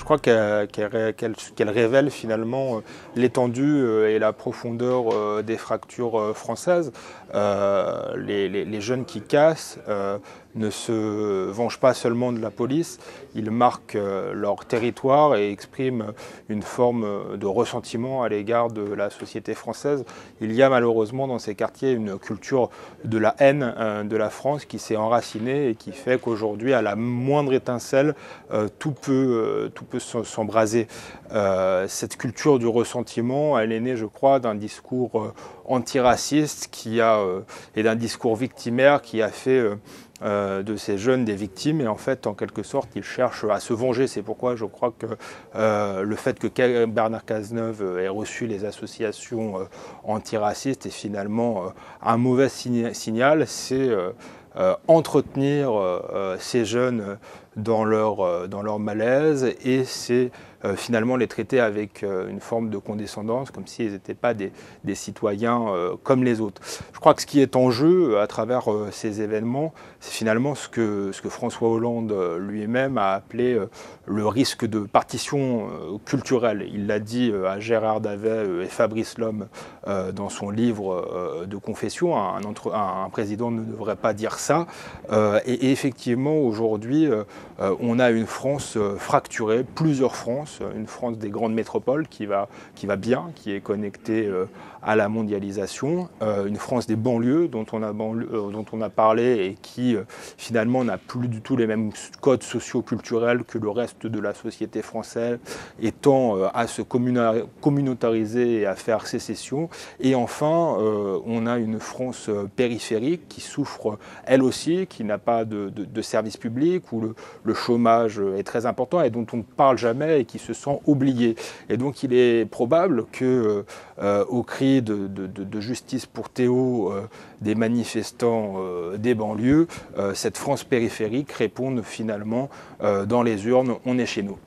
crois qu'elle révèle finalement l'étendue et la profondeur des fractures françaises. Les jeunes qui cassent ne se vengent pas seulement de la police, ils marquent leur territoire et expriment une forme de ressentiment à l'égard de la société française. Il y a malheureusement dans ces quartiers une culture de la haine de la France qui s'est enracinée et qui fait qu'aujourd'hui, à la moindre étincelle, tout peut s'embraser. Cette culture du ressentiment, elle est née, je crois, d'un discours antiraciste et d'un discours victimaire qui a fait de ces jeunes des victimes, et en fait, en quelque sorte, ils cherchent à se venger. C'est pourquoi je crois que le fait que Bernard Cazeneuve ait reçu les associations antiracistes est finalement un mauvais signal. C'est entretenir ces jeunes dans leur malaise, et c'est finalement les traiter avec une forme de condescendance, comme s'ils n'étaient pas des citoyens comme les autres. Je crois que ce qui est en jeu à travers ces événements, c'est finalement ce que François Hollande lui-même a appelé le risque de partition culturelle. Il l'a dit à Gérard Davet et Fabrice Lhomme dans son livre de confession. Un président ne devrait pas dire ça. Et effectivement, aujourd'hui, on a une France fracturée, plusieurs France, une France des grandes métropoles qui va bien, qui est connectée à la mondialisation, une France des banlieues dont on a parlé et qui finalement n'a plus du tout les mêmes codes socio-culturels que le reste de la société française, et tend à se communautariser et à faire sécession. Et enfin, on a une France périphérique qui souffre elle aussi, qui n'a pas de services publics, où le chômage est très important et dont on ne parle jamais et qui se sent oublié. Et donc il est probable que au cri de justice pour Théo des manifestants des banlieues, cette France périphérique réponde finalement dans les urnes: on est chez nous.